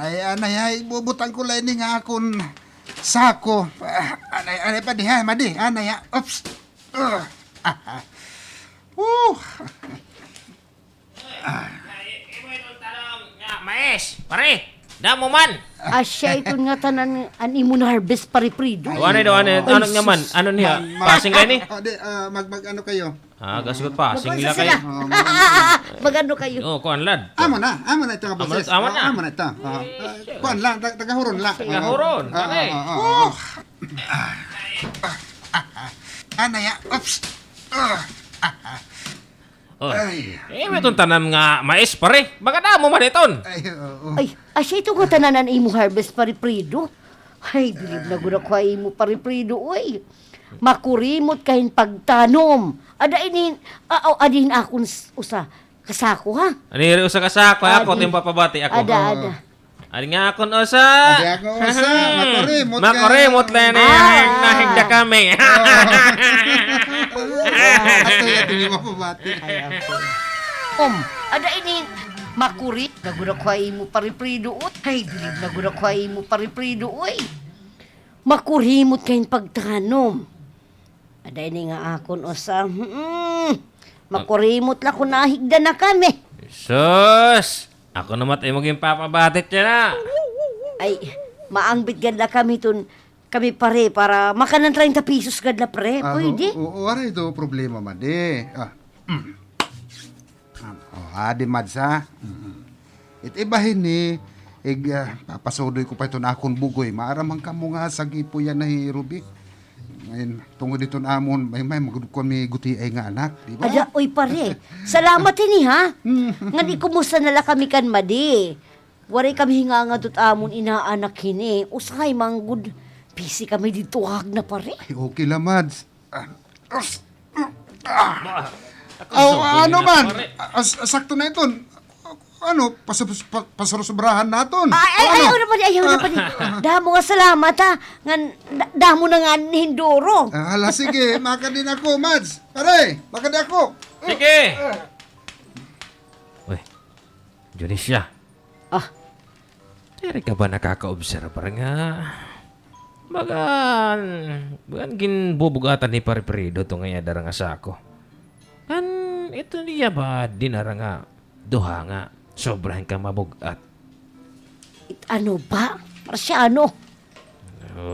Anay, bubutang ko lang nga akong sako. Anay pa di ha, madi. Anay, oops. Uh. Mais, pare, damo man. Asya ito nga tanan an imo na harvest pariprido. Ano nga man? Ano niya? Passing kayo ni? Mag-ano kayo? Gasgot passing nila Sila. kayo. Magano kayo? Kuan lad. Amo na ito nga boses. Amo na. Amo na ito. Kuan lang, tagahuron lang. Tagahuron, pare. Anay, oops. May itong tanan nga mais, pare. Baka damo man iton. Ay, asya ito nga tanan an imo harvest pariprido. Ay, bilib na gud ako ay imo pariprido, oy. Makurimot kahin pagtanom. Adin akong usa kasako ha. Aniri usa ka sa ako, ako Adi. tim papabati ako. Ada. Ani nga akon usa. Adi ako usa, makurimot ka. Makurimot lang ni nahigda kami. Ato yung mapabati. Ada ini makurit na gud ako ay imo pariprido, oy. Ay, bilib na gud ako ay imo pariprido, oy. Makurimot kahin pagtanom. Ada ini nga akon usa. Makurimot la ko nahigda na kami. Sus! Ako naman tayo maging papabatit niya na. Ay, maangbit ganda kami tun. Kami pare para makanan 30 pesos ganda pre. Pwede? Oo, aray ito problema, madi. Adi, madsa. Itibahin ni, papasodoy ko pa ito na akong bugoy. Maaramang ka mo nga sa gipo yan na Ruby. Ngayon, tungod dito na amon, may magudok ko may guti ay nga anak, di ba? Ada, oy pare. Salamat ini ha. Nga di kumusta nala kami kan madi. Waray kami hinga nga dut amon inaanak hini. Usay manggod. Busy kami dito hag na pare. Ay, okay lang, mads. Ano man? Sakto na ito. Ano, pasarasubrahan naton. Ayaw na pa ni. Damo nga salamat ha. Damo na nga hinduro. Hala, sige, maka din ako, Mads. Pare, maka din ako. Sige! Uy, Junisya. Teri ka ba nakaka-observe nga? Bagan ginbubugatan ni Pariprido to ngaya darang asako. Kan ito niya ba dinara nga duha nga sobrahan ka mabugat. Ano ba? Marsyano.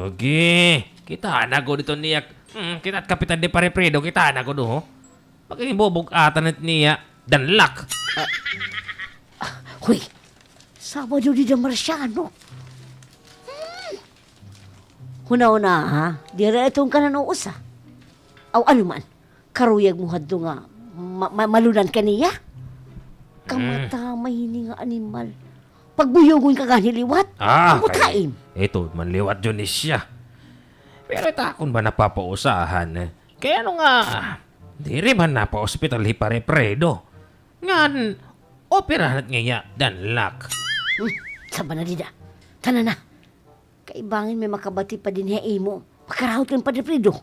Okay. Kita na ko dito niya. Kita at kapitan ni Pariprido, kita na ko do. Pag ginbubugatan at niya, danlak. Huy, sama nyo di Marsyano. Huna-una ha, dira itong kananousa. Aw ano man, karuyag mo hadto nga, malunan ka niya. Kamatama hini nga animal. Pagbuyugon ka ganiliwat, kamutaim. Ito, manliwat yun siya. Pero takon ba napapausahan? Kaya ano nga, di rin man napa-hospital Pariprido. Ngan, operahan at ngaya, danlak. Saba na dida, tanan na. Kaibangin may makabati pa din hei mo. Makarahot kang Pariprido.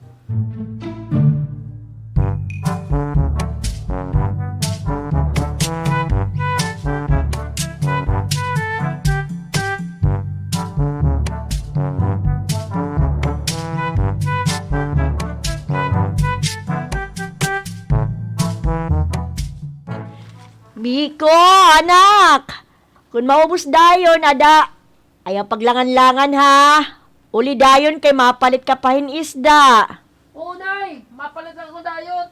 Biko, anak! Kung maubos dayon, ada. Ayaw paglangan-langan ha. Uli dayon kay mapalit ka pahin isda. Oo, Nay. Mapalit ako dayon.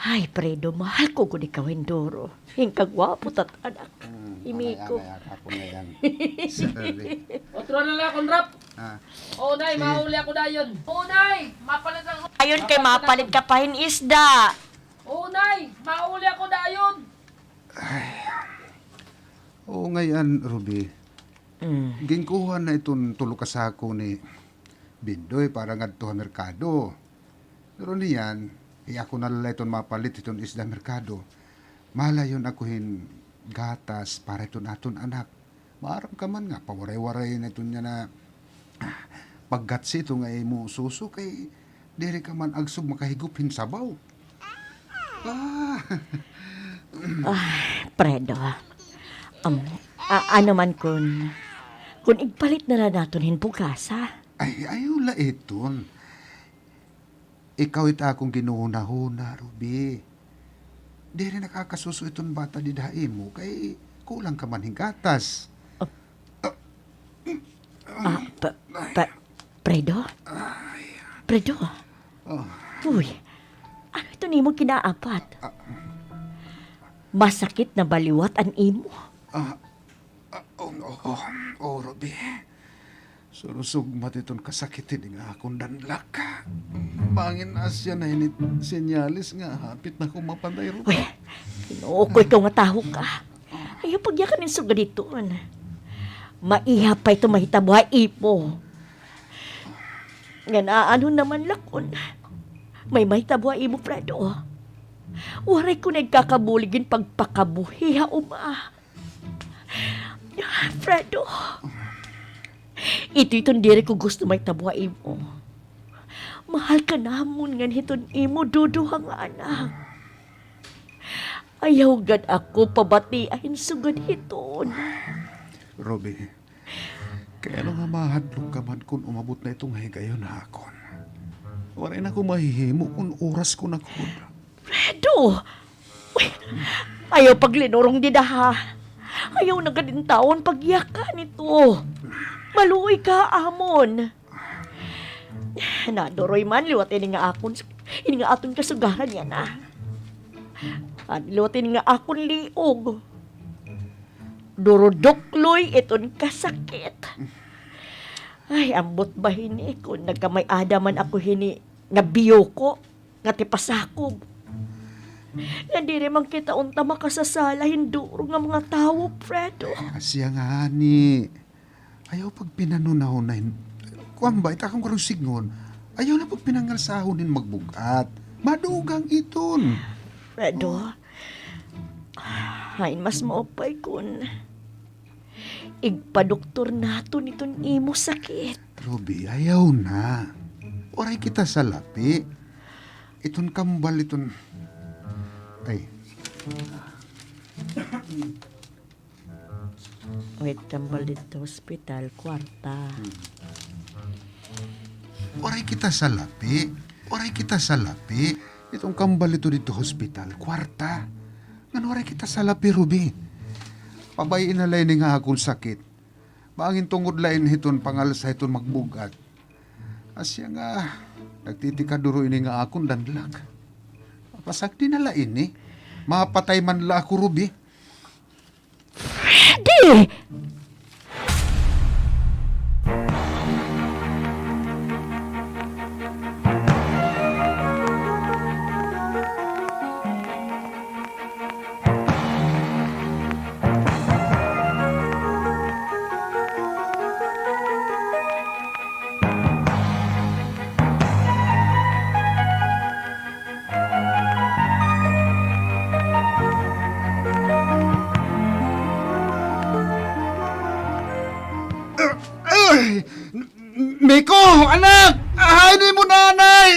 Ay, Predo, mahal ko kung ikaw Hindoro. Hingkagwapo tat anak. Imiko. Ako na yan. Otro na lang akong rap. Oo, Nay. Mahuli ako dayon. Oo, Nay. Mapalit ako. Ayon kay mapalit ka pahin isda. Oo, Nay. Mahuli ako dayon. Oo ngayon, Ruby. Ginkuha na itong tulog kasako ni Bindoy para nga ito merkado. Pero niyan, ako nalala itong mapalit itong isda merkado. Malayon ako hin gatas para ito naton anak. Maaram ka man nga, pawaray-waray na ito niya na paggatsi ito nga mo suso kay diri ka man agsog makahigupin sabaw. Predo, ano man kung igpalit na lang natin hinbugasa. Ay, ayula iton. Ikaw ita akong ginuhuna-huna, Ruby. Di rin nakakasuso iton bata di dahi mo, kay kulang ka man hinggatas. Predo? Predo? Uy, ano ito ni mo kinaapat? Masakit na baliwat ang imo. Ruby. Surusog matiton kasakitin nga akong danlak. Bangin asya na init senyalis nga hapit na kong mapantay, Ruby. Uy, kinuukoy ka nga taho ka. Ayaw pagyakan ng suga dito. Maiha pa ito mahitabuhay ipo. Nga na ano naman lakon. May mahitabuhay imo, Fredo. Waray ko nagkakabuligin pagpakabuhi, ha, Fredo. Ito diri ko gusto may tabuhay imo. Mahal ka namon nga hiton imo duduhang anak. Ayaw gad ako pabatiahin sugad hiton. Ruby, kaya nga mahadlok ka man kung umabot na itong higayon na akon. Waray na ko mahihimo kung oras ko na kun. Fredo! Uy, ayaw paglinorong di daha. Ayaw na gadin taon pagyakan ito. Maluoy ka, amon. Nadoroy man, liwat ini nga aton kasugaran yan, At liwat ini nga akon liog. Durodokloy iton kasakit. Ay, ambot ba hini kung nagkamay adaman ako hini nga biyoko, nga tipasakob. Nandiri man kita unta makasasala hinduro nga mga tao, Fredo. Asya nga ni. Ayaw pag pinanunahunahin. Kuwan ba, itakang karong signgon. Ayaw na pag pinangalsahonin magbugat. Madugang iton. Fredo, hain mas maupay kun igpadoktor nato niton imo sakit. Ruby, ayaw na. Oray kita sa lapi. Iton kambal iton. Ay. Wait, tambal dito hospital, kwarta. Oray kita sa lapi. Oray kita sa lapi. Itong kambal ito dito hospital, kwarta. Ngano oray kita sa lapi, Ruby. Pabayin na lain nga akong sakit. Bangin tungod lain hiton pangalsa hiton magbugat. Asya nga, nagtitikaduro ini nga akong danlag. Pasakti na lain mapatay man la ako, Ruby. Freddy! Miko! Anak! Ahayin mo nanay!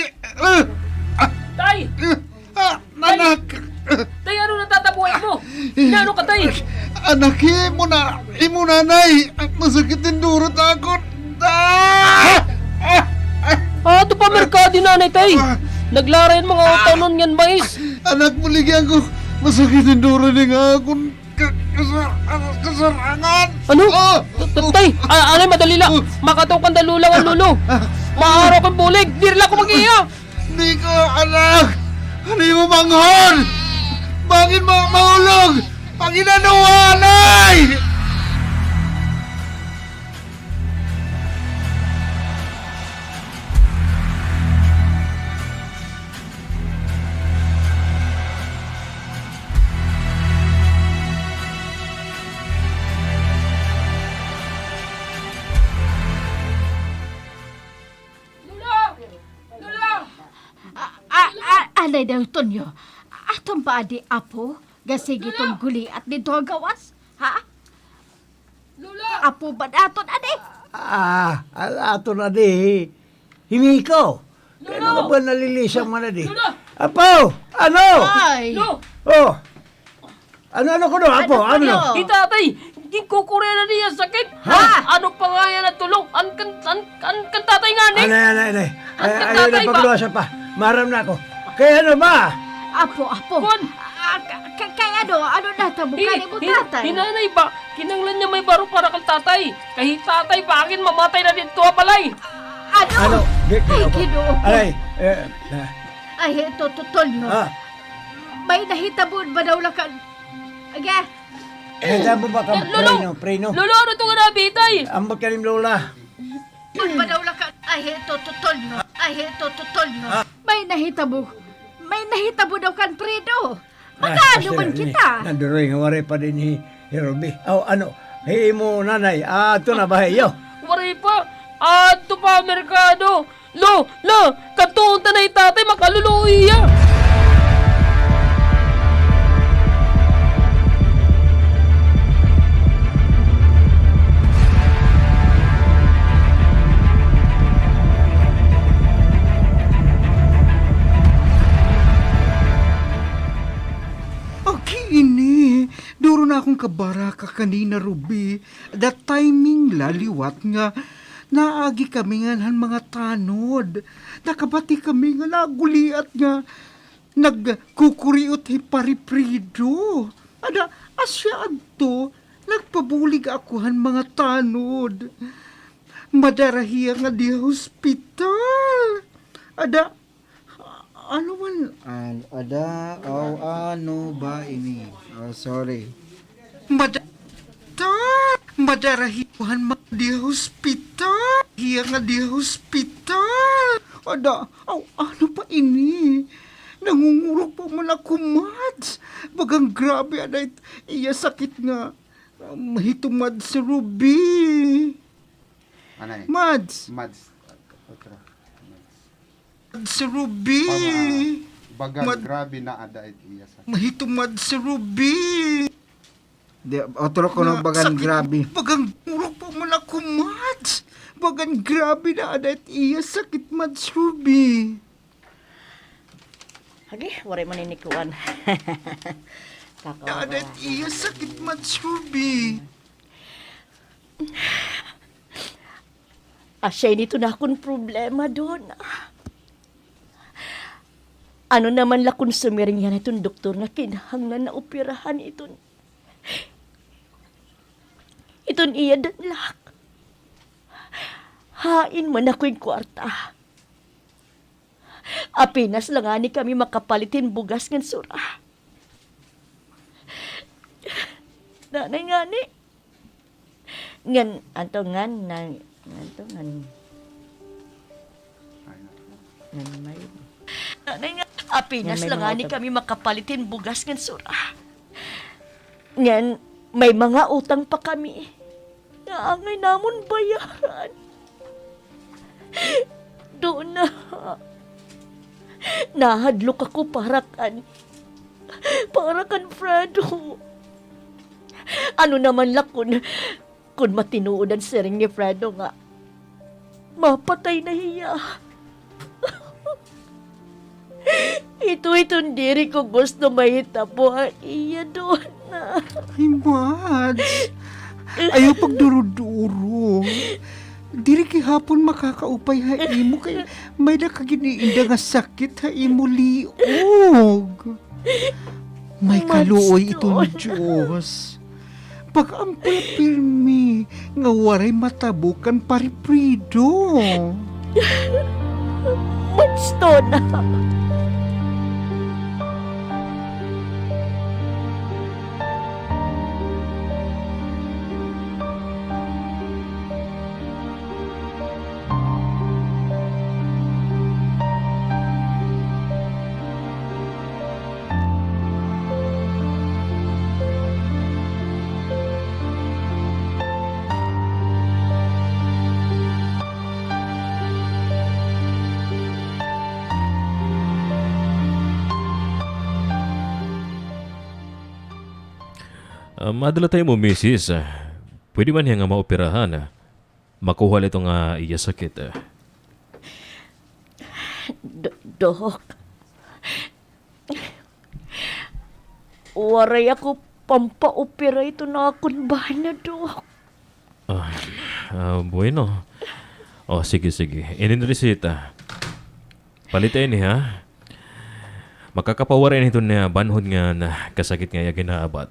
Tay! Anak! Tay, ano natatabuhay mo? Inaano ka, Tay? Anak, imo nanay! Masakit yung durot ako! Ito pa merkado nanay, Tay. Naglarayan mga utanon yan, mais. Anak, maligyan ko! Masakit yung durot nga ako! Kasarangan! Ano? Tay, alay, madali lang. Makataw kang dalulang ang lulo. Maaraw kang bulig. Di rin ako mag-iya. Di ko, anak! Ano yung manghon? Bangin mahulog! Ang inanuwanay! Alay daw Tonyo, atong ba di apo, gasigi tong guli at dito gawas, ha? Lula! Apo ba aton ade? Alato na di. Himiko. Kaya na ba nalilisang mo na di? Lula! Apo! Ano? Ay! Lo, Oh! Ano ko no? Apo, Ano? ano? di tatay, di kukure na niya sakit. Ha? Ano pa nga yan na tulong? An kan tatay nga ni. Ano? Ang Ayaw tatay na ba? pagluwasan pa. Maram na ako. Kaya ano ba? Apo. Kon, Kaya ano natabukan mo tatay? hinanay ba? Kinanglan niya may baro para kang tatay. Kahit tatay, bakit mamatay na dito palay? Ano? Ay, Ginoo ko. Alay. Ay, ito, Tolyo. May nahitabon ba daw lakan? Aga, Handa mo ba ka Lolo! preno? Lolo, ano ito nga nabitay? Ambot ka rin, Lola. yun ba daw lakan? Ay, ito, Tolyo. May nahitabo daw kan Predo. Magano man kita? Nanduroy nga wari pa din ni Robby. Ano? Hey mo nanay. Ito na ba iyo? Waray pa. Ato pa merkado. Lo, katunta na itatay makaluluhi ya. Ini, duro na akong kabaraka kanina, Ruby. That timing laliwat nga, naagi kami nga ng mga tanod. Nakabati kami nga naguliat nga, nagkukuriot hipariprido. Ada, asya adto, nagpabulig ako han mga tanod. Madarahiya nga di hospital. Ada, ano man? Ano ba ini? Oh, sorry. Madarahihan di hospital. Hiya nga di hospital. Ano pa ini? Nangungurog pa man ako, Mads. Bagang grabe, iya sakit nga. Mahitumad si Ruby. Anay? Mads. Si Ruby. Bagang grabe na ada iya sa. Mahitumad si Ruby. Otro ko ng bagan grabe. Bagang murok pa man ako, Mads. Bagang grabe na adat iya sakit, Mads Ruby. Hagi, waray maninikuan. Na adat iya sakit, Mads Ruby. Asya nito na akong problema doon. Ano naman la kung sumiring yan itong doktor na kinahanglan na operahan iton. Iton iya danlak. Hain man ako yung kwarta. Apinas lang ani kami makapalitin bugas ng sura. Nanay nga ni. Ngan, anto ngan, ngan may. Nanay nga, apinas lang ani kami makapalitin bugas ng sura. Ngan, may mga utang pa kami. Naangay namon bayaran. Doon na. Nahadlok ako para kan Fredo. Ano naman la kung matinuod ang siring ni Fredo nga, mapatay na hiya. Ito diri ko gusto mahitabo iya doon na. Ay, Mads. Ayaw pagduro-duro. Diri hapon makakaupay ha imo kay may nakaginiinda nga sakit ha imo liog. May kaluoy itong Diyos. Pag-ampul pirmi nga waray matabukan pariprido. Mansto na. Madala tayo mo, misis. Pwede man nga maoperahan. Makuha ito nga iya sakit. Dok, Waray ako pampaopera ito na akong bahay na, Dok. Bueno. Sige. Ininresita. Palitin ni ha. Makakapawarin ito na banhod nga na kasakit nga ginaabat.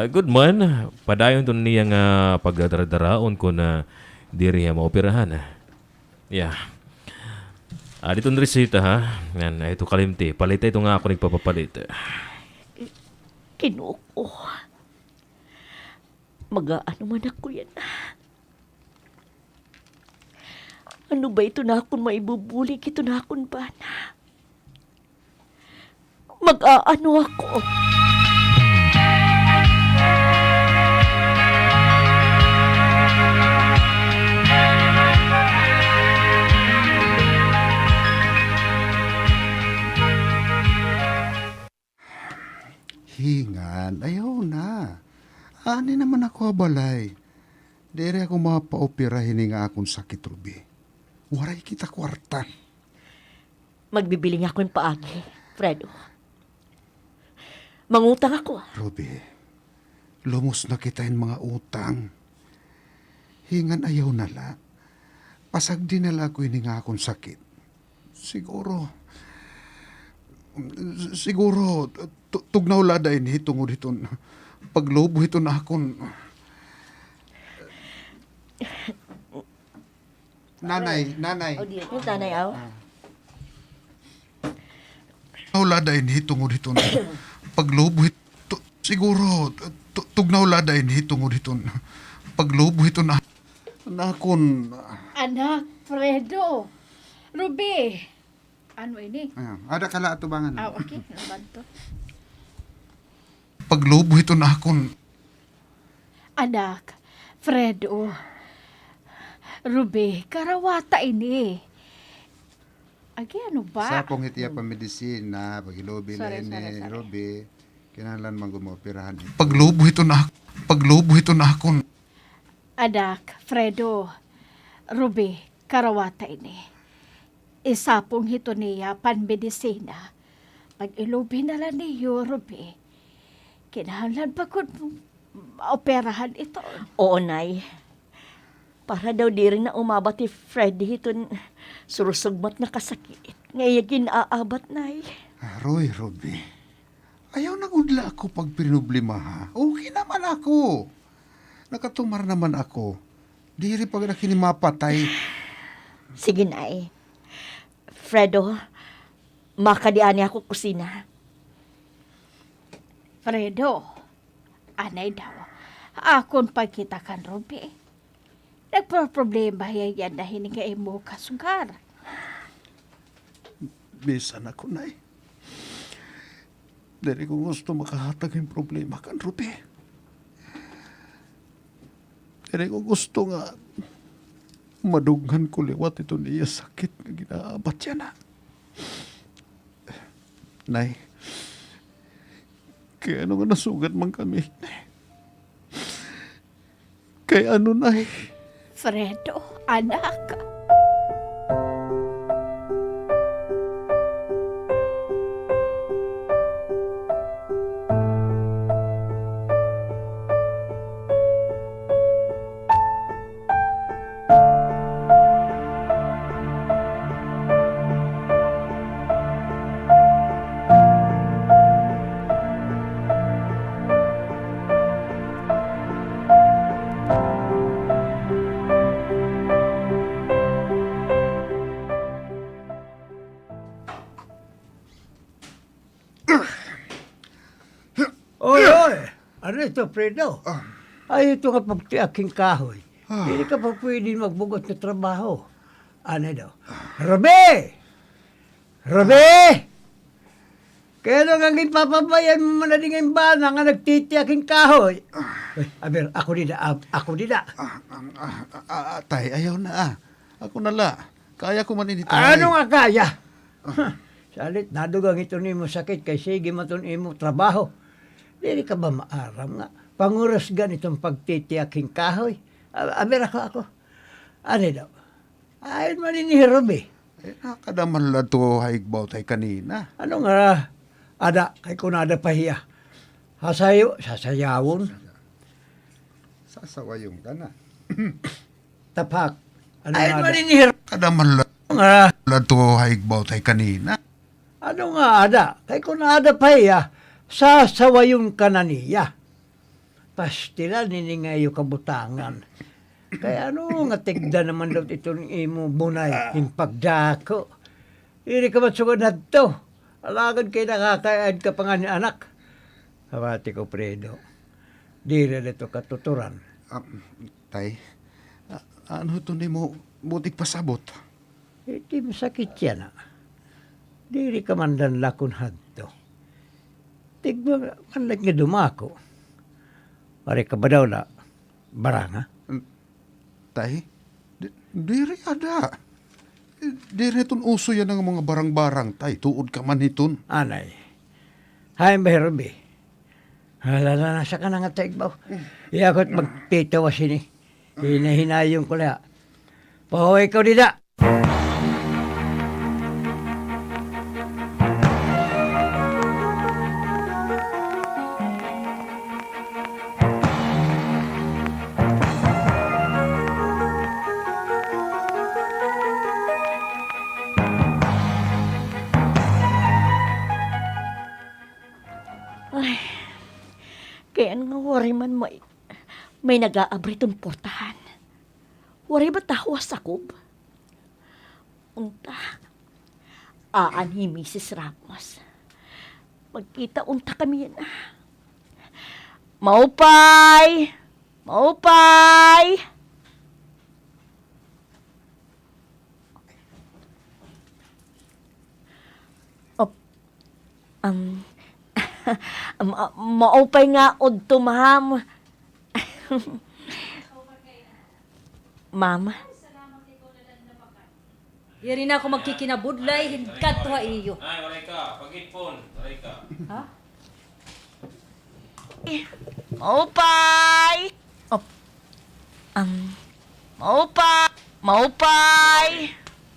Good man. Padayon ito niya nga pagdadaraon ko na diri maoperahan. Yeah. Dito ang resita ha. Yan, ito kalimti. Palita ito nga ako nagpapapalit. Kinuko. Mag-aano man ako yan. Ano ba ito na akong maibubulig? Ito na akong bana. Mag-aano ako. Hingan, ayaw na. Ani naman ako balay. Dere ako mapaopera hininga akong sakit, Ruby. Waray kita kwarta. Magbibili nga ako yung paagi, Fredo. Mangutang ako. Ruby, lumos na kita yung mga utang. Hingan ayaw na la. Pasag din nala ko hininga akong sakit. Siguro, tugnaw lada ini tungod iton. Paglobo ito na akong... Nanay. O, di ito, tanay, aw. Lada ini tungod ito. Paglobo ito... Siguro, tugnaw lada ini tungod ito. Paglobo ito na akong... Anak, Fredo. Ruby. Ano ini? Ada kala atubangan. Okay. Ano ba ito? Paglobo ito na akong... Anak, Fredo. Ruby, karawata ini. Agi, ano ba? Sa pong itiya pa medisina, pagilobi Sorry. Ruby, kinalan man gumoperahan. Paglobo ito na akong... Anak, Fredo. Ruby, karawata ini. Isapong hito niya panmedisina. Pag ilubi na lang niyo, Ruby, kinahanglan pa kung operahan ito. Oo, Nay. Para daw di rin na umabat ni Freddy iton surusugmat na kasakit. Ngayon ginaabat, Nay. Roy, Ruby, ayaw na udla ako pag pinublima ha. Okay naman ako. Nakatumar naman ako. Di rin pag nakinimapatay. Sige, Nay. Fredo, makadiani ako kusina. Fredo, anay daw. Akon pagkita kan, Ruby. Nagpa-problema yan na hininga mo kasugar. Bisan ako, Nay. Dari ko gusto makahatag yung problema kan, Ruby. Dari ko gusto nga madughan ko liwat ito niya sakit na ginaabat siya na. Nay, kaya ano nga nasugat man kami. Kaya ano, Nay? Fredo, anak. Oy! Ano ito, Fredo? Ay, ito nga pagtiaking kahoy. Hindi ka pa pwede magbugot na trabaho. Ano daw? Robe! Kaya nung ang ipapabayan mo man na din ang bana nga nagtitiaking kahoy. Uy, aber, ako dida. Tay, ayaw na Ako na la. Kaya ko man ini, tay. Ano nga kaya? Salit, nadugang ito ni mo sakit kay sige maton imo trabaho. Dili ka ba maaram nga? Panguras ganitong pagtitiaking kahoy. Aber ako. Ano daw? Ayon man ni Robe. Nakadaman la to haigbaw tay kanina. Ano nga? Ada, kay kunada pahiya. Sasayawon. Sasawayong ka na. Tapak. Ano Ay, nga ada? maninir. Kada man Nga, to haigbaw tay kanina. ano nga ada? Kay kung ada pa iya, sasawayon ka na niya. Pastila niningayo kabutangan. Kaya ano nga tigda naman daw itong imo bunay, yung pagdako. Hindi ka matsugod na to. Alagad kayo nakakaad ka pa nga ni anak. Hawati ko, Fredo. Di rin ito katuturan. Tay, ano to ni mo butik pasabot? Hindi masakit yan, Di rin ka mandan lakon hadto. Tigba, manlag nga dumako. Pare ka ba daw na baranga? Tay, diri ada. Diri ton uso yan ng mga barang-barang, tay. Tuod ka man iton. Anay. Hay, Herbie. Halala na sa ka nga tigbaw. Iyakot magpitawa sini. Hinahinayong ko na. Pahuwi ko dida. Kaya nga wari man may nag-aabri itong portahan. Wari ba tawas sakob? Unta, aanhi Mrs. Ramos. Magkita unta kami yan. Maupay! Maupay! Maupay nga odto, ma'am. Ma'am. Yari na ako magkikinabudlay, hingkat wa iyo. Ay, waray ka. Pag-ipon. Waray ka. Ha? Maupay! Maupay! Maupay!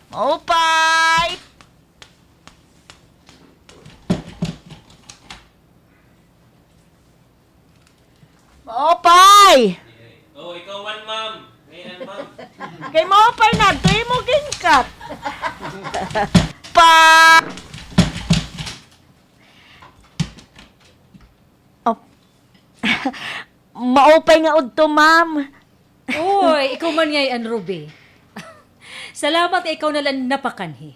Maupay! Maupay! Oh, ikaw man, ma'am. Ngayon, ma'am. Kay Maupay na, doy mo ginkat. Pa! Oh. Maupay nga udto, ma'am. Oy, ikaw man ngayon, Ruby. Salamat ikaw na lang napakanhi.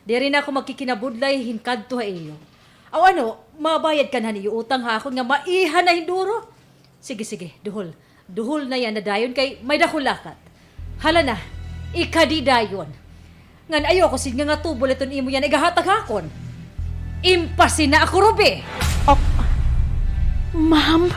Di rin ako magkikinabudlay, hinkad to iyo. Aw ano, mabayad ka na niyo utang ha ako nga maiha na hinduro. Sige, sige, duhol. Duhol na yan na dayon kay may dakulakat. Hala na, ikadi dayon. Ngan ayoko sin nga tubol iton imo yan igahatag hakon. Impasin na ako, Ruby. Ma'am?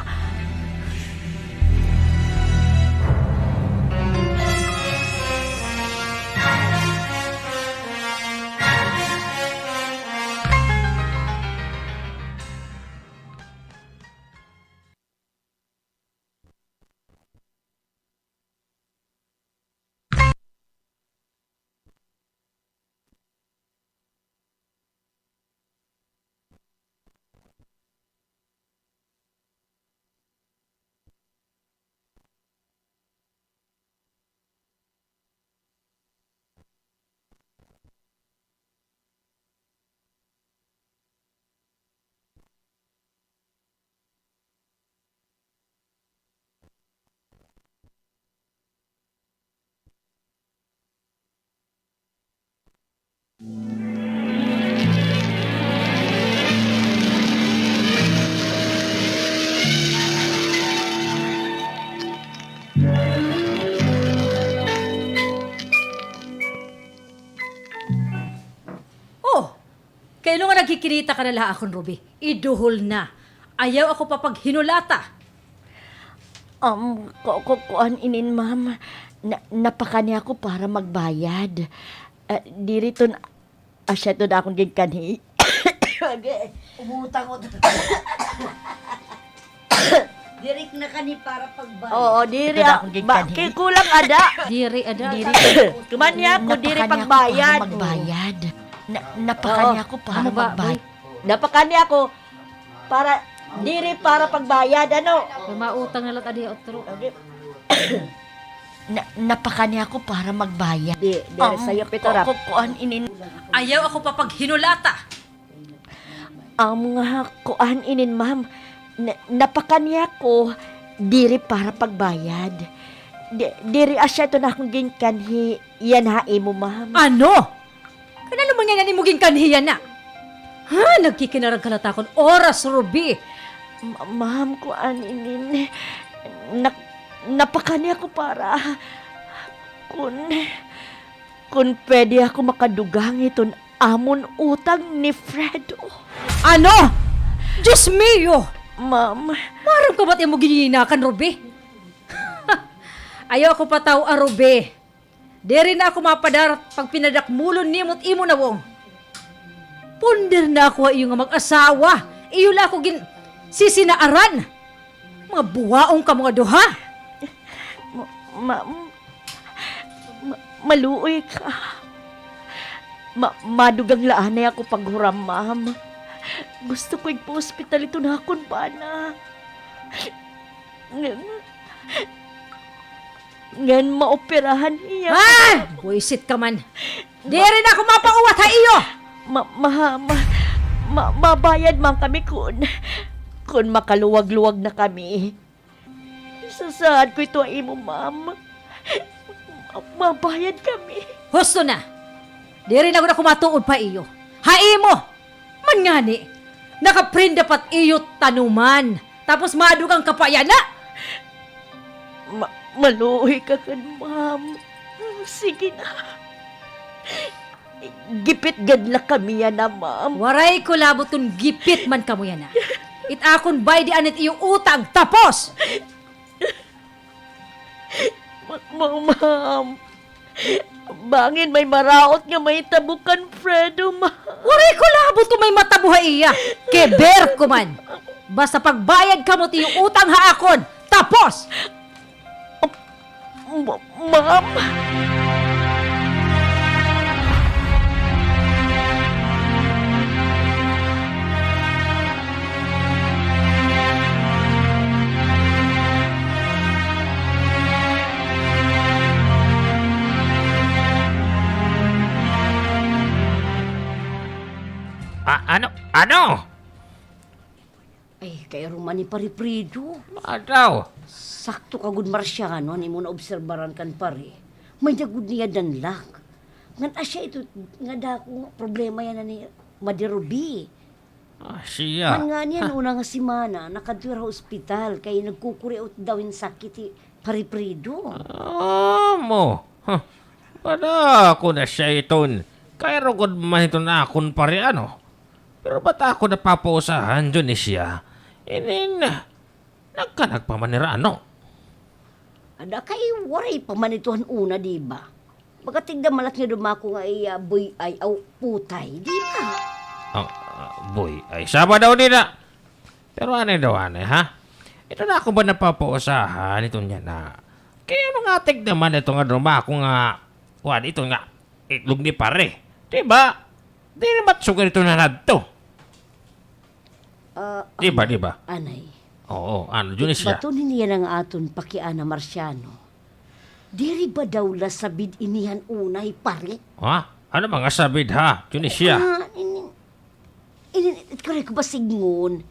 Kailan nga nagkikirita ka na laha akong, Ruby? Iduhol na. Ayaw ako papaghinulata. Kuan inin, ma'am. Napakani ako para magbayad. Dirito na, asya to na akong ginkanhi. Umutang ko. Dirik na kani para pagbayad. Oo, diri. Ito na akong ginkanhi. Bakit kulang ada? Diri, ada. Kumanya ako, diri pagbayad. Napakani ako para magbayad. Napakani ako para Diri para pagbayad, ano? Kay mautang na lang adi otro. Napakani ako para magbayad. Diri sa'yo, Pitorap. Kukuan inin. Ayaw ako papaghinulata. Ang mga kuan inin, ma'am. Napakani ako diri para pagbayad. Diri asya ito na akong ginkanhi. Yan hae mo, ma'am. Ano? Kanano man nga mo ginkanhiyan na? Ha? Nagkikinarag kalatakon. Oras, Ruby. Ma'am, kuan inin. Napakani ako para kung pwede ako makadugang iton amon utang ni Fredo. Ano? Diyos mio! Ma'am, Marang ka ba't yung mo gininakan, Ruby? Ayaw ako pataw, Ruby. Diri na ako mapadarat pag pinadakmulon ni mo't imo na wong. Punder na ako iyo nga mag-asawa. Iyo la ako sisinaaran. Mga buwaong ka mga duha. ma'am, maluoy ka. Madugang laanay ako paghuram, ma'am. Gusto ko yung hospital ito na akong bana. Ngan maoperahan iya. Ah! Buisit ka man. Diri na ako mapauwat ha iyo. Mabayad man kami kung makaluwag-luwag na kami. Sasaan ko ito ay mo, ma'am. Mabayad kami. Husto na. Diri na ako matuod pa iyo. Hai mo. Man ngani. Nakaprint dapat iyo tanuman. Tapos madugang kapayana. Maluhi ka kan, ma'am. Sige na. Gipit gadla kami yan na, ma'am. Waray ko labot kung gipit man kamo yan na. Itakon bay di anit iyong utang. Tapos! Ma'am. Bangin may maraot nga may tabukan, Fredo, ma'am. Waray ko labot kung may matabuhay iya. Keber ko man. Basta pagbayad ka mo iyong utang haakon. Tapos! Ma'am. Ano? Ay, kay Romani Pariprido. Ano? Sakto ka gud Marciano, ni mo na obserbaran kan pare. May dagud niya danlak. Ngan asya ito, nga dako problema yan na ni Madirubi. Siya. Man nga niya, una nga simana, nakadura hospital, kay nagkukuriot daw yung sakit ni Pariprido. Mo. Pada ako na siya iton. Kaya rugod man ito na akon pare ano. Pero ba't ako napapausahan dyan ni siya? Inin, nagkanagpamanira ano? Ada kay waray pa manituhan una, di ba? Pagkatigda malat nga dumako nga ay boy ay aw putay, di ba? Boy, ay saba daw nila. Pero ano daw ha? Ito na ako ba napapausahan ito niya na? Kaya mga tig naman ito nga dumako nga, ito nga, itlog ni pare. Di ba? Di naman sugar ito na nadto. Di ba? Anay. Oo, ano, dyan siya. Bato niya ng aton pakiana Marciano. Diri ba daw la sabid inihan unay pare? Ha? Ano mga sabid ha? Dyan siya. Kare ko ba signgon?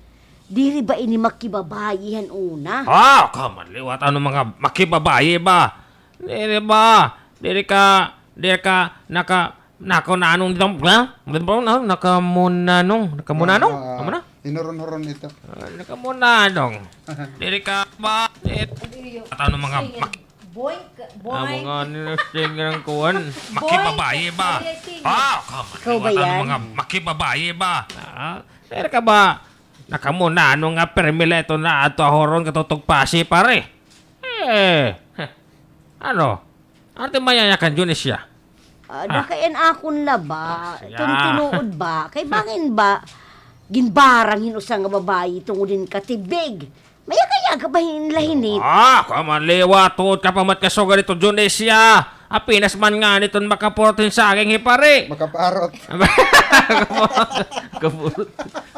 Diri ba ini makibabayihan una? Kamaliwat. Ano mga makibabayi ba? Diri ba? Diri ka, nako na anong ditong, ha? Nakamunanong? Amo na? Inuron-huron ito. Nakamunanong. Diri ka ba? Ano mga amo nga nilasing ng kuwan. Makibabayi ba? Ikaw ba Kamaliwat. Ano yan? mga makibabayi ba? Diri ka ba? Nakamunanong nga permileto na ato horon katutog pasi pare. Ano? Ano mayayakan dyan siya? Kayan akon la ba? Siya. Itong tinuod ba? Kay bangin ba? Ginbarang hinusang nga babae tungudin katibig. Maya kaya ka ba hinlahinit? Kamaliwa, tuod ka pa mat kasuga dito dyan siya. Apinas man nga niton makaportin sa aking hipari. Makaparot.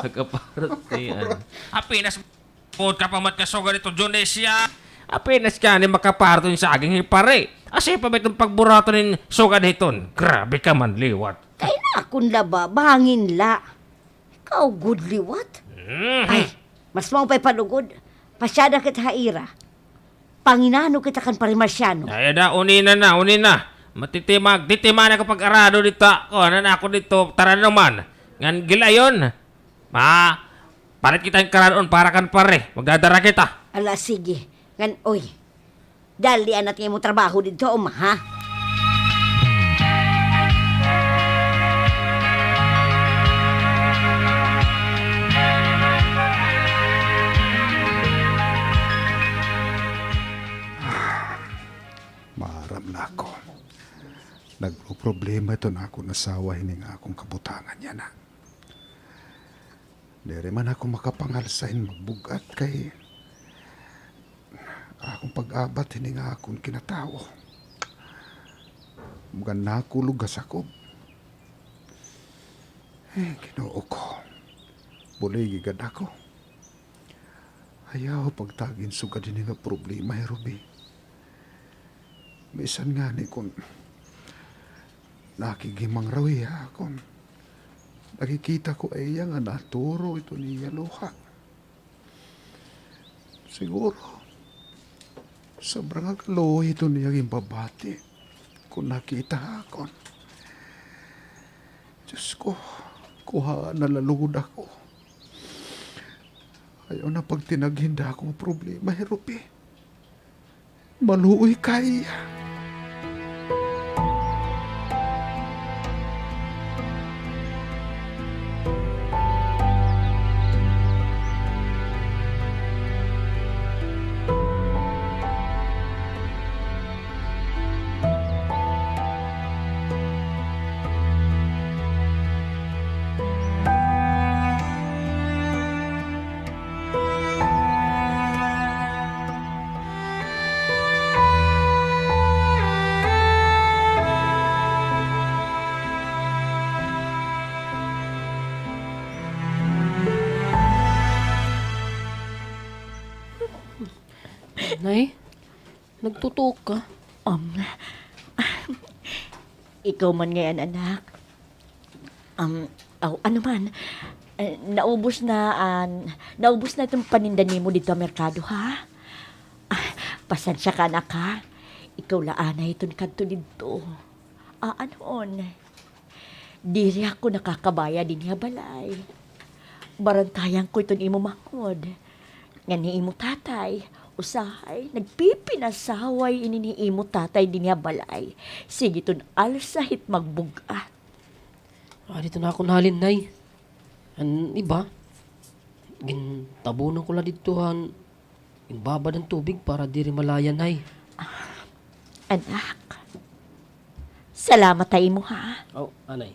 Nakaparot yan. Apinas pod ka pamat ka sugar ito Jonesia. Apinas ka ni makapartin sa aking hipari. Asa pa ba itong pagburato ng sugar hiton? Grabe ka man liwat. Kaya na akong laba, bangin la. Ikaw, good liwat. Ay, mas mau pa'y panugod. Pasyada kita haira. Panginano kita kan parimarsyano. Ay na, unina na. Titima na kapag arado dito. Ano na ako dito, tara naman. Ngan gilayon. Palit kita yung karanon para kan pare. Magdadara kita. Ala, sige. Ngan, oy. Dalian natin mo trabaho dito, ha? Maram na ako. Nagproblema ito na ako nasawa hining akong kabutangan niya na. Dere man ako makapangalsahin magbugat kay akong pag-abat hining akong kinatawo. Mugan na ako lugas ako. Ginoo ko. Bulay gigad ako. Ayaw pagtagin sugad hining nga problema, Ruby. Misan nga ni kung nakigimang rawi akong nakikita ko ay nga naturo ito niya luha. Siguro, sobrang agloy ito niya yung babati kung nakita ako. Diyos ko, kuha nalalugod ako. Ayaw na pag tinaghinda akong problema, Herupi. Maluoy kaya. Nay, nagtutok ka. Ikaw man ngayon, anak. Ano man, naubos na itong paninda mo dito sa merkado, ha? Pasensya ka, anak, ha? Ikaw laana itong kanto dito. Anoon? Diri ako nakakabaya din niya balay. Barantayang ko itong imo mangod. Nga ni imo tatay, usahay, nagpipinasaway ini ni imo tatay din niya balay. Sige itong alsahit magbugat. Dito na ako nahalin, Nay. Iba, gintabunan ko lang dito, babad ng tubig para di rin malaya, Nay. Anak, salamat tayo mo, ha? Anay.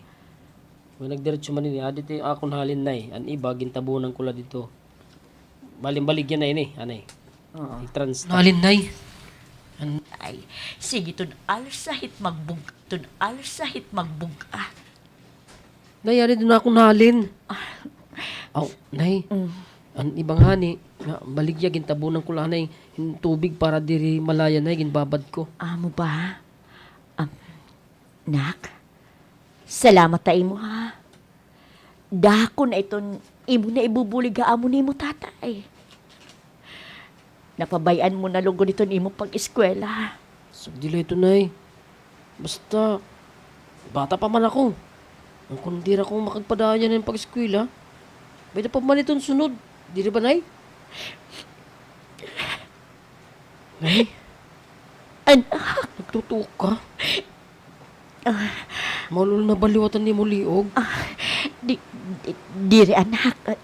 May nagdiretso man ini, dito yung akong halin, Nay. Iba, gintabunan ko lang dito. Balimbalig yan, Nay, anay. I-transfer. Nahalin, Nay. Ay, sige itong alsahit magbugat. Nay, dito na akong nahalin. Nay. Ang ibang hani, baligya, gintabunan ko lang, Nay. Yung tubig para diri malaya, Nay, ginbabad ko. Amo ba? Nak, salamat tayo mo, ha? Dako na itong imo na ibubulig amo ni mo tatay. Napabayaan mo na lugo nito ni mo pag-eskwela. Sagdila ito, Nay. Basta, bata pa man ako. Ang kundira kong makagpadaya ng pag-eskwela, may na pa man itong sunod. Di ba, Nay? Nay? Anak! Nagtutok ka? Maulol na baliwatan ni mo liog? Diri, anak.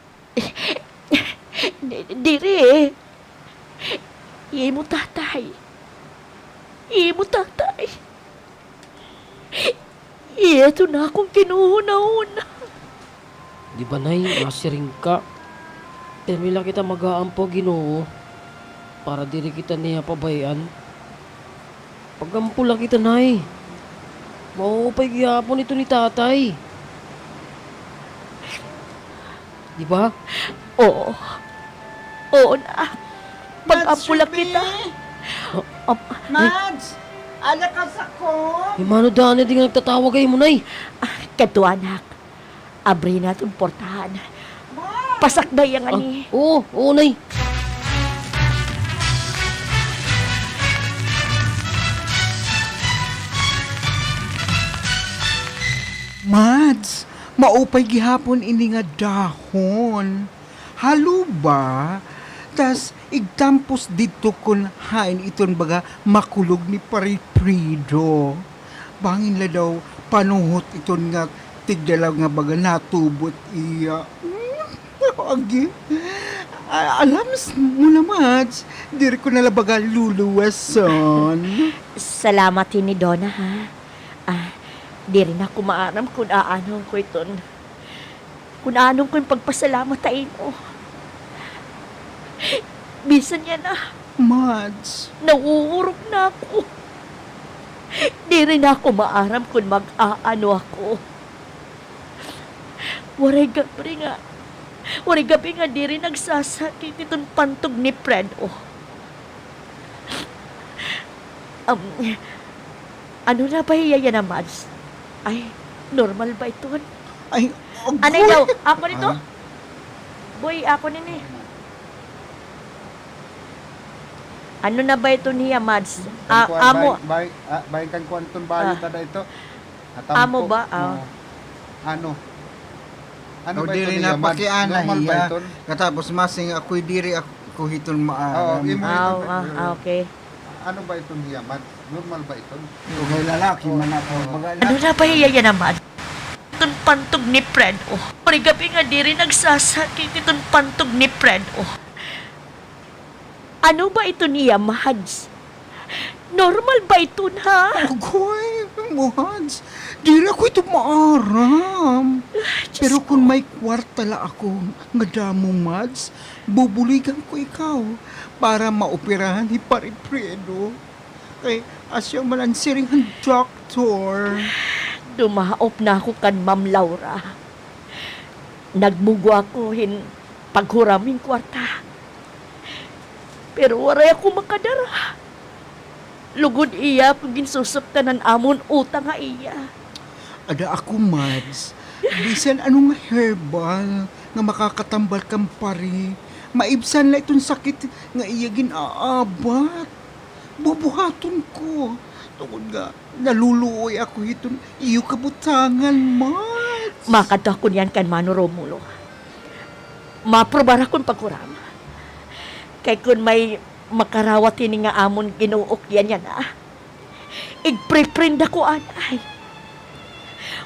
Diri. Imo tatay. Ito na akong kinuhuna-una. Di ba, Nay? Masiring ka. Termila kita mag-aampo, Ginoo. Para diri kita niya pabayan. Pagampula kita, nay. Maupay gihapon ito ni tatay. Di ba? Oo. Oo na. Pag-apula kita. Mads! Ala ka sa ko! Yung mano daan na di nga nagtatawag kayo mo, nay. Kato anak. Abri na itong portahan. Pasakbay ang ani. Oo, nay. Mads, maupay gihapon ini nga dahon. Halo ba? Tas igtampos dito kun hain iton baga makulog ni Pariprido. Bangin la daw panuhot iton nga tigdalaw nga baga natubot iya. Agi. Alam mo na, Mads. Diri ko na baga luluwason. Salamat ni Donna, ha? Di rin ako maaram kung aanong ko iton. Kung anong ko yung pagpasalamat tayo mo. Bisan yan na. Mads. Nauurok na ako. Di rin ako maaram kung mag-aano ako. Waray gabi nga di rin nagsasakit itong pantog ni Fredo. Ano na ba iya na, Mads? Ay, normal ba ito? Ay, Anay daw, ako nito? Boy, ako nini. Ano na ba ito niya, Mads? Amo. Bayan kan kuanton bayo tada ito. Amo ba? Ano? Ano O ba ito diri niya, na Mads? pakiana Normal ba hiya. ito? Katapos masing ako'y diri ako hiton Oo, maaram. imo ito. Okay. Ano ba ito niya, Mads? Normal ba ito? Kay lalaki man ako. Baga Ano na ba iya naman? Itong pantog ni Fredo. Pari gabi nga di rin nagsasakit itong pantog ni Fredo. Ano ba ito niya, Mads? Normal ba ito, ha? Agoy, Mads. Diri ako ito maaram. Pero kung may kwarta la ako nga damo, Mads, bubuligan ko ikaw para maoperahan ni Paripredo. Kay asya man ang siringan doktor. Dumaop na ako kan Ma'am Laura. Nagmugo ako paghuraming kwarta. Pero waray ako makadara. Lugod iya pag ginsusuktanan amon utang nga iya. Ada ako, Mads. Bisan anong herbal nga makakatambal kang pari. Maibsan na itong sakit nga iya ginaabat. Bubuhaton ko. Tungod nga, naluluoy ako itong iyo kabutangan, Mads. Makadto ako niyan kan Mano Romulo. Maprobar akong pagkurama. Kay kun may makarawat ini nga amon ginuok yan na. Igpreprend ako anay.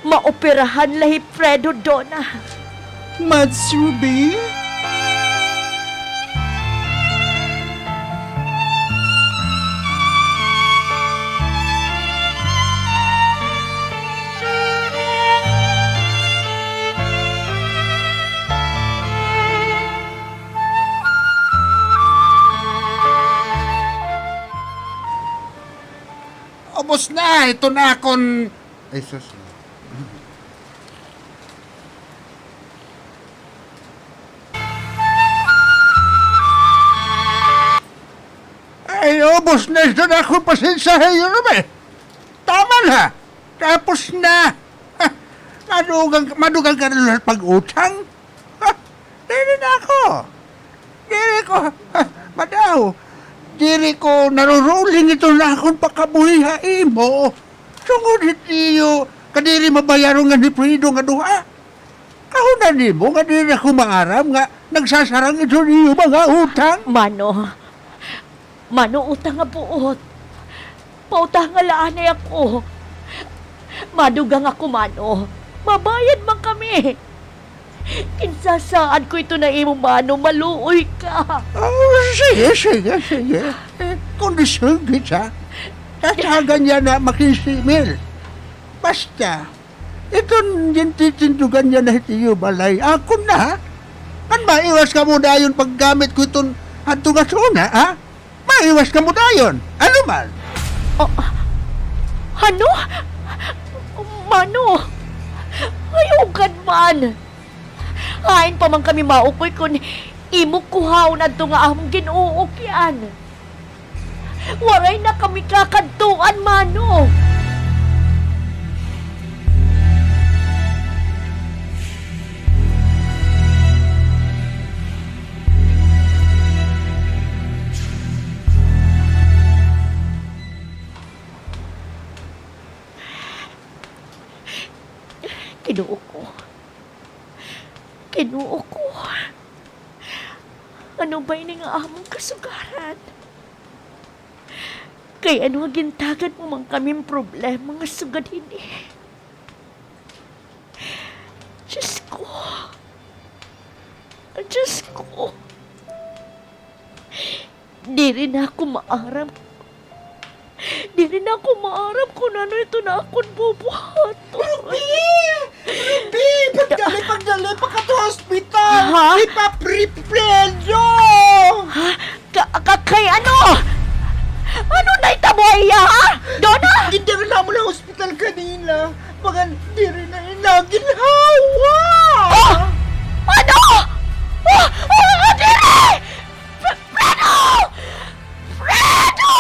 Maoperahan lahi Fredo Donna. Mads Ruby? Ubos na, ito na akong... Ay, sus. Ay, ubos na ito na akong pasensahe yun naman. Tama na. Tapos na. Ha, madugang ka na lahat pag-utang. Ha, dili na ako. Dili ko. Ha, madaw. Diri ko naruruling ito na akong pakabuhihain mo. Sungod itiyo, kadiri mabayaro nga ni Fredo nga duha. Kahunan ni mo, nga diri ako mangaram nga nagsasarang ito niyo mga utang. Mano utang nga buot. Pautang nga laanay ako. Madugang ako, Mano. Mabayad man kami. Kinsasaan ko ito na imo, Mano. Maluoy ka. Oh, sige. Kondisyon kita. Tatagan niya na makisimil. Basta, ito yung titindugan niya na itiyo balay. Ako na, kan maiwas ka mo dayon paggamit ko itong hantong asuna, ha? Maiwas ka mo dayon. Ano man? Ano? Mano? Ayugan man. Hain pa man kami maukoy kung imong kuhaw na ito nga among ginuukyan. Waray na kami kakantuan, Mano. Kinuo ko. Kinuo ko. Ano ba ini nga among kasugaran? Kay ano nga gintagan mo man kaming problema nga sugad ini? Diyos ko. Diyos ko. Di rin ako maaram. Di rin ako maaram kung ano ito na akong bubuhato. Ruby! Pagdali pa ka to hospital! Ha? Ipapriprelyo! Kay ano? Ano na itabuhay ha? Donna? Hindi rin mo na hospital kanina. Mga di rin na inaginhawa! Oh! Ano? Oh! Oh! Dire! Fredo! Fredo!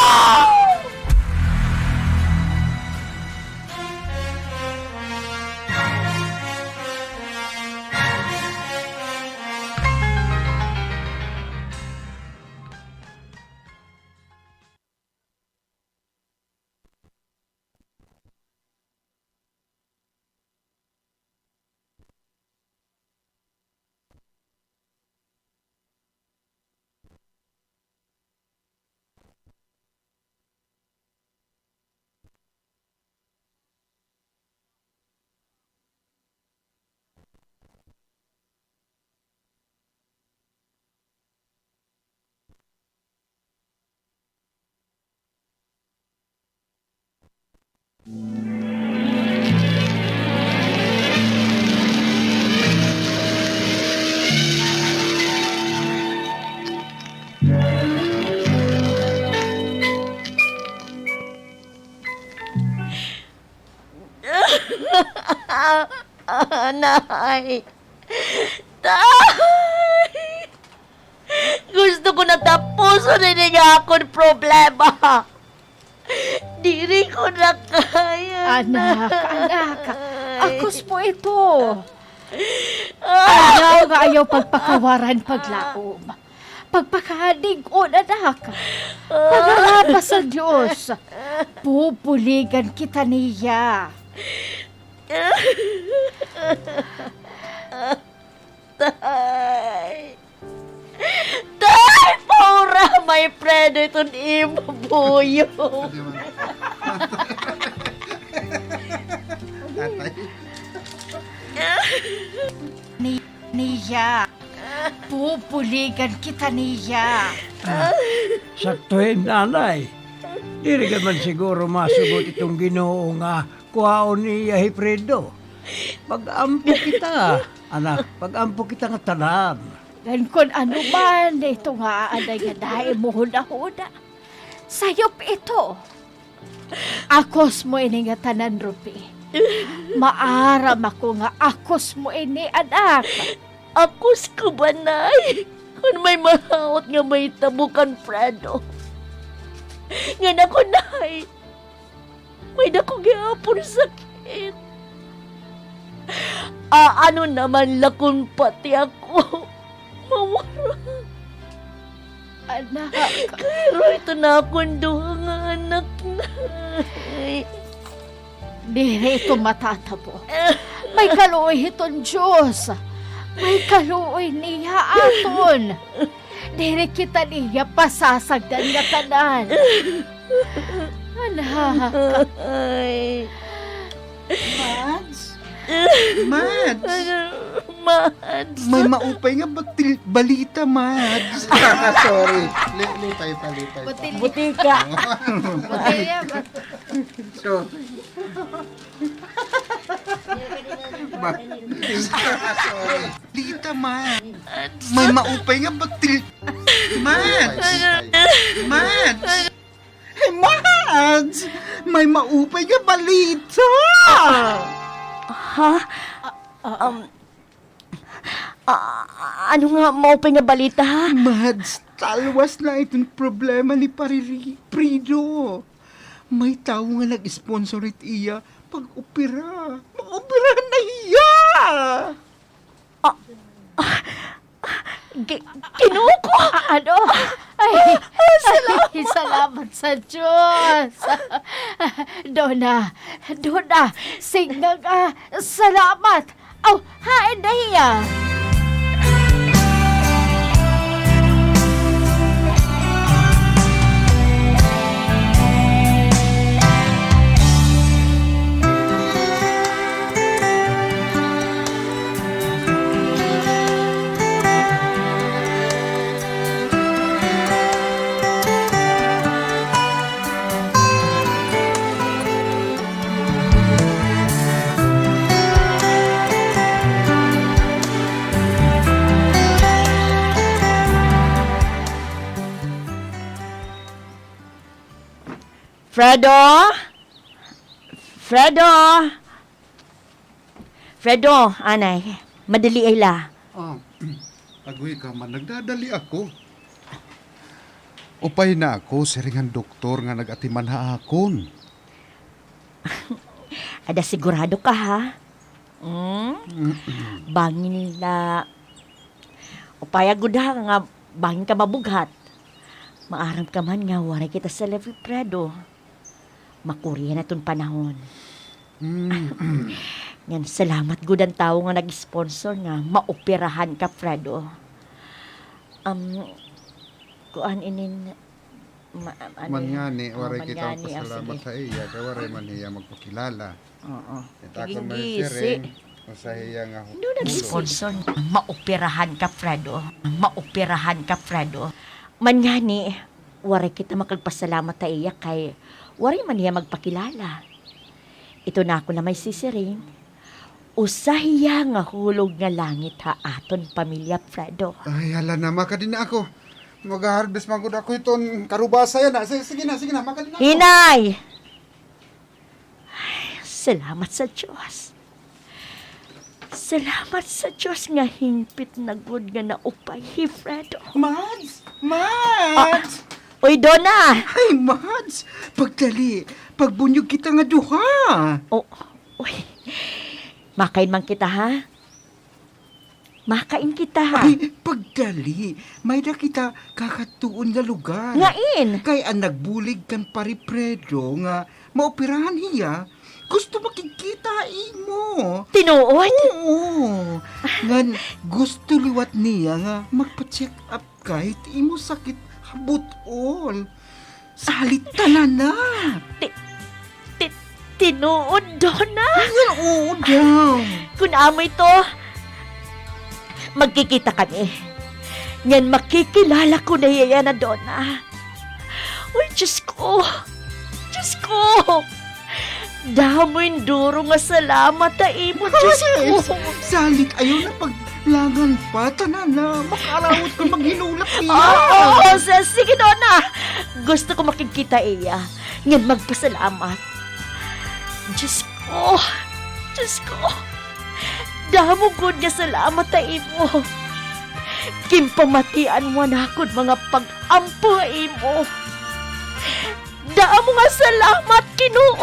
Nay! Tay! Gusto ko na tapusin ini nga akong problema. Diri ko na kaya. Anak. Akos po ito. Ayaw nga ayaw pagpakawaran paglaom. Pagpakahalig o anak. Paglalabas sa Diyos. Pupuligan kita niya. Tay! Tay! Paura! May predo itong imabuyo. Niya. Pupuligan kita niya. Saktuhin, nanay. Diri ka man siguro masugot itong Ginoo nga kuhaon ni Hifredo. Pag-ampo kita, anak. Pag-ampo kita nga tanan. Dan kung ano man, ito nga aday nga dahil mo huda-huda. Sayop ito. Akos mo ini nga tanan, Rupi. Maaram ako nga akos mo ini, anak. Akos ko ba, nay? Kung may mahawat nga may tabukan, Fredo. Nga na ko, nay. May dako gyapon sakit. Ano naman lakon pati ako. Mawara. Anak. Pero ito na akong duha nga anak, nay. Diri ito matatabo. May kaluoy itong Diyos. May kaluoy niya aton. Diri kita niya pasasagdan nga tanan. Anak. Ay. Mads? Mads? Mads. May maupay nga balita, Mads. Sorry. Lipay. Butika. So, balita, Mads. May maupay nga Mads! Mads! Hey, Mads! Mads! May maupay nga balita! Ha? Ano nga maupay nga balita, ha? Mads, talwas na itong problema ni Prido. May tao nga nag-sponsor it iya pag-opera. Mag-opera na iya! Kinuko! Ano? Ay, salamat sa Diyos. Dona, singang salamat. Aw, hain na hiya. Fredo, anay, madali ay la. Agoy ka man, nagdadali ako. Upay na ako, siringan doktor nga nag-atiman ha akon. Ada sigurado ka, ha? Bangin nila. Upaya guda nga, bangin ka mabughat. Maaram ka man nga, waray kita sa level, Fredo. Makurya na itong panahon. Yan, salamat gud ang tao nga nag-sponsor nga maoperahan ka, Fredo. Kuan inin Manyani, waray kita manyani, pasalamat sige. sa iya, kaya waray man iya magpakilala. Oo. Ita Naging ko man gisi. siring, sa iya nga Ano nag-sponsor nga maoperahan ka, Fredo? Maoperahan ka, Fredo. Manyani, waray kita makagpasalamat ta iya kay waray man iya magpakilala. Ito na ako na may sisiring. Usahiya nga hulog nga langit ha aton pamilya, Fredo. Ay, hala na, makadin na ako. Mag-harvest magod ako itong karubasa yan. Sige na, makadin na ako. Hinay! Ay, salamat sa Diyos. Salamat sa Diyos nga hingpit na good nga naupay, Fredo. Mads! Mads! Uy, Donna! Ay, Mads! Pagdali, pagbunyog kita nga duha. Oh, uy. Makain man kita, ha? Makain kita, ha? Ay, pagdali, may na kita kakatuon nga lugar. Ngain! Kay ang nagbulig kan paripredo nga maoperahan niya, gusto makikita imo. Tinuod? Oo. Ngan gusto liwat niya nga magpa-check up kahit imo sakit habutol. Salit tanan na. Tinuod, Donna? Yan, oo daw. Kung amoy to, magkikita kami. Yan, makikilala ko na yan na, Donna. Uy, Diyos ko. Diyos ko. Damoy duro nga salamat na imo, Diyos ko. Salit ayaw na paglangan pa. Tanan na. Makarawot ko maghinulak niya. Oo, sige, Donna. Gusto ko makikita iya. Yan, magpasalamat. Diyos ko. Diyos ko. Damo good nga salamat na imo. Kimpamatian mo na ako mga pag-ampo imo. Damo nga salamat, Kinuo.